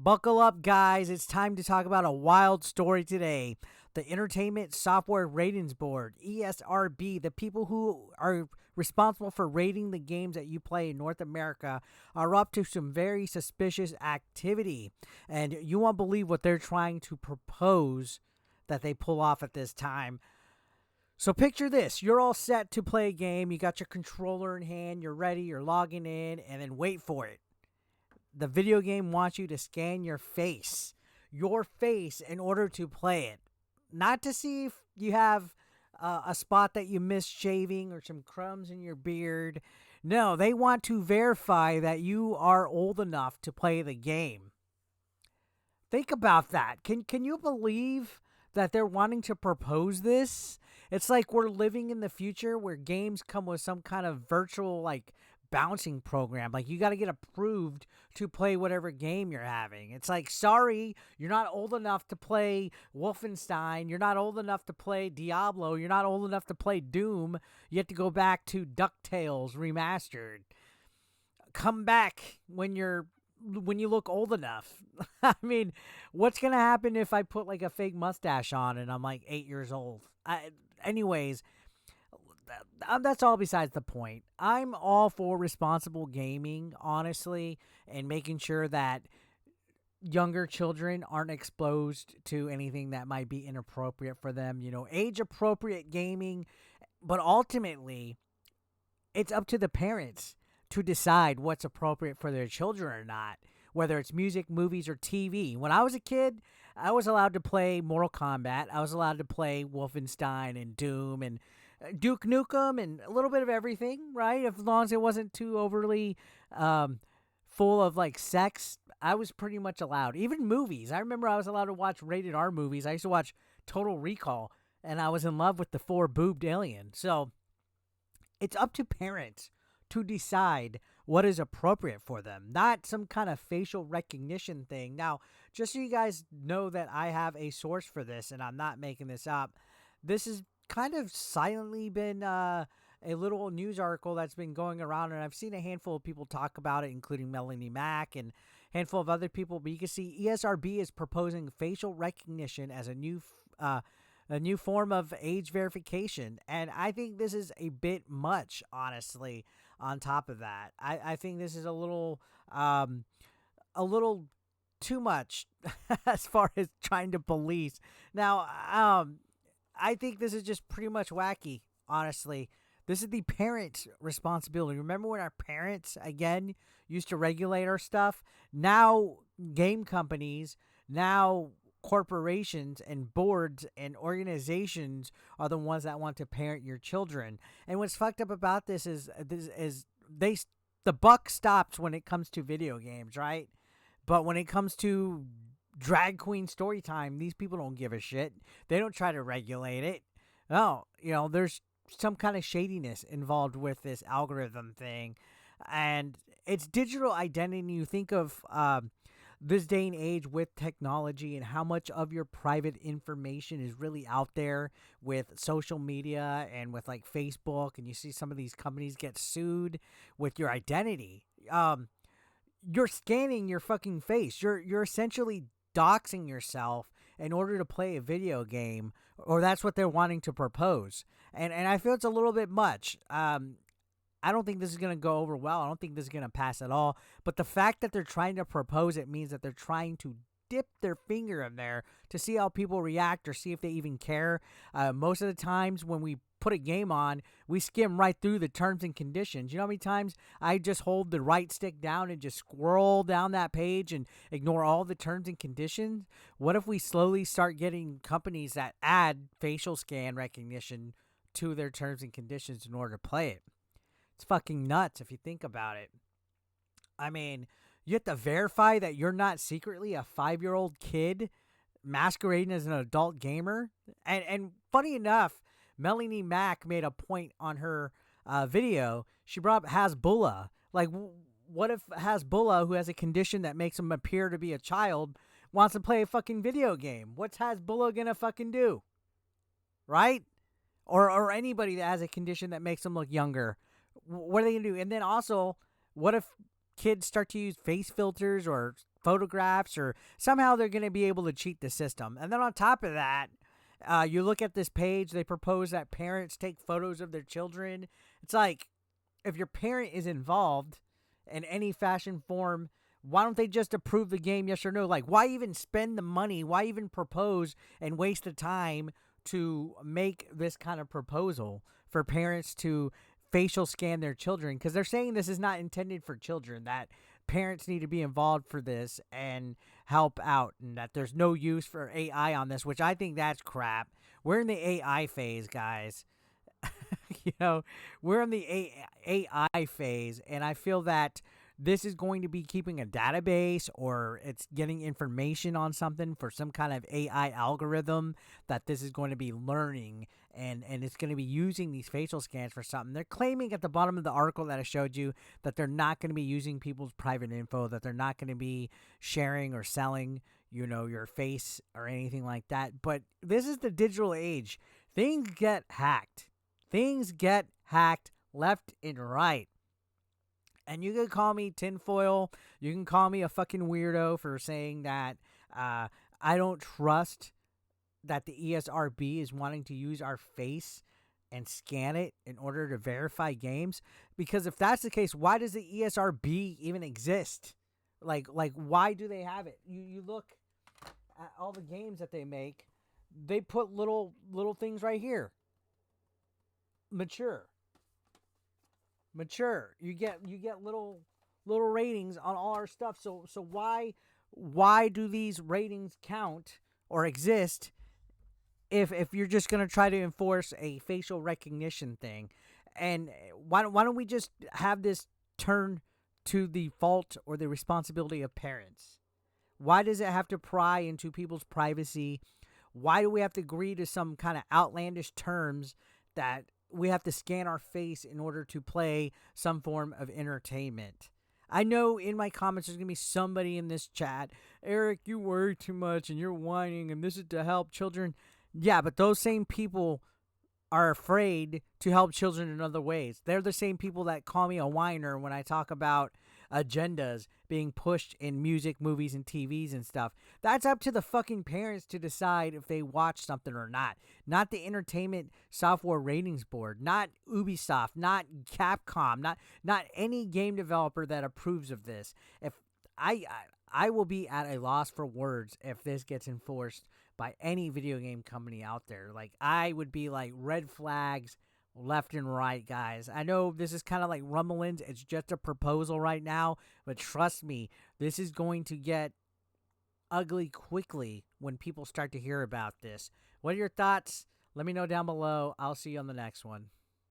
Buckle up, guys. It's time to talk about a wild story today. The Entertainment Software Ratings Board, ESRB, the people who are responsible for rating the games that you play in North America, are up to some very suspicious activity. And you won't believe what they're trying to propose that they pull off at this time. So picture this. You're all set to play a game. You got your controller in hand. You're ready. You're logging in. And then wait for it. The video game wants you to scan your face in order to play it. Not to see if you have a spot that you missed shaving or some crumbs in your beard. No, they want to verify that you are old enough to play the game. Think about that. Can you believe that they're wanting to propose this? It's like we're living in the future where games come with some kind of virtual bouncing program. Like, you got to get approved to play whatever game you're having. It's like, sorry, you're not old enough to play Wolfenstein. You're not old enough to play Diablo. You're not old enough to play Doom. You have to go back to DuckTales Remastered. Come back when you look old enough. I mean, what's going to happen if I put a fake mustache on and I'm 8 years old? Anyways, that's all besides the point. I'm all for responsible gaming, honestly, and making sure that younger children aren't exposed to anything that might be inappropriate for them. Age-appropriate gaming. But ultimately, it's up to the parents to decide what's appropriate for their children or not, whether it's music, movies, or TV. When I was a kid, I was allowed to play Mortal Kombat. I was allowed to play Wolfenstein and Doom and Duke Nukem and a little bit of everything, right? As long as it wasn't too overly full of sex, I was pretty much allowed. Even movies. I remember I was allowed to watch rated R movies. I used to watch Total Recall, and I was in love with the 4-boobed alien. So it's up to parents to decide what is appropriate for them, not some kind of facial recognition thing. Now, just so you guys know that I have a source for this, and I'm not making this up, this has kind of silently been a little news article that's been going around, and I've seen a handful of people talk about it, including Melanie Mack and a handful of other people. But you can see ESRB is proposing facial recognition as a new form of age verification, and I think this is a bit much, honestly. On top of that, I think this is a little too much as far as trying to police. Now, I think this is just pretty much wacky, honestly. This is the parents' responsibility. Remember when our parents, again, used to regulate our stuff? Now, game companies, now corporations and boards and organizations are the ones that want to parent your children. And what's fucked up about this is the buck stops when it comes to video games, right? But when it comes to drag queen story time, these people don't give a shit. They don't try to regulate it. No, there's some kind of shadiness involved with this algorithm thing. And it's digital identity. You think of this day and age with technology and how much of your private information is really out there with social media and with Facebook, and you see some of these companies get sued with your identity. You're scanning your fucking face. You're essentially doxing yourself in order to play a video game, or that's what they're wanting to propose. And I feel it's a little bit much. I don't think this is going to go over well. I don't think this is going to pass at all. But the fact that they're trying to propose it means that they're trying to dip their finger in there to see how people react or see if they even care. Most of the times when we put a game on, we skim right through the terms and conditions. You know how many times I just hold the right stick down and just scroll down that page and ignore all the terms and conditions? What if we slowly start getting companies that add facial scan recognition to their terms and conditions in order to play it? It's fucking nuts if you think about it. I mean, you have to verify that you're not secretly a 5-year-old kid masquerading as an adult gamer. And funny enough, Melanie Mack made a point on her video. She brought up Hasbulla. What if Hasbulla, who has a condition that makes him appear to be a child, wants to play a fucking video game? What's Hasbulla gonna fucking do? Right? Or anybody that has a condition that makes them look younger. What are they going to do? And then also, what if kids start to use face filters or photographs, or somehow they're going to be able to cheat the system. And then on top of that, you look at this page, they propose that parents take photos of their children. It's like, if your parent is involved in any fashion form, why don't they just approve the game, yes or no? Like, why even spend the money? Why even propose and waste the time to make this kind of proposal for parents to facial scan their children? Because they're saying this is not intended for children, that parents need to be involved for this and help out, and that there's no use for AI on this, which I think that's crap. We're in the AI phase, guys. We're in the AI phase, and I feel that this is going to be keeping a database, or it's getting information on something for some kind of AI algorithm that this is going to be learning, and it's going to be using these facial scans for something. They're claiming at the bottom of the article that I showed you that they're not going to be using people's private info, that they're not going to be sharing or selling, your face or anything like that. But this is the digital age. Things get hacked. Things get hacked left and right. And you can call me tinfoil. You can call me a fucking weirdo for saying that I don't trust that the ESRB is wanting to use our face and scan it in order to verify games. Because if that's the case, why does the ESRB even exist? Like why do they have it? You look at all the games that they make. They put little things right here. Mature. You get little ratings on all our stuff. So why do these ratings count or exist if you're just gonna try to enforce a facial recognition thing? And why don't we just have this turn to the fault or the responsibility of parents? Why does it have to pry into people's privacy? Why do we have to agree to some kind of outlandish terms that we have to scan our face in order to play some form of entertainment? I know in my comments there's going to be somebody in this chat, Eric, you worry too much and you're whining and this is to help children. Yeah, but those same people are afraid to help children in other ways. They're the same people that call me a whiner when I talk about agendas being pushed in music, movies, and TVs and stuff. That's up to the fucking parents to decide if they watch something or not. Not the Entertainment Software Ratings Board, not Ubisoft, not Capcom, not any game developer that approves of this. If I will be at a loss for words if this gets enforced by any video game company out there. Like, I would be like red flags left and right, guys. I know this is kind of like rumblings. It's just a proposal right now, but trust me, this is going to get ugly quickly when people start to hear about this. What are your thoughts? Let me know down below. I'll see you on the next one.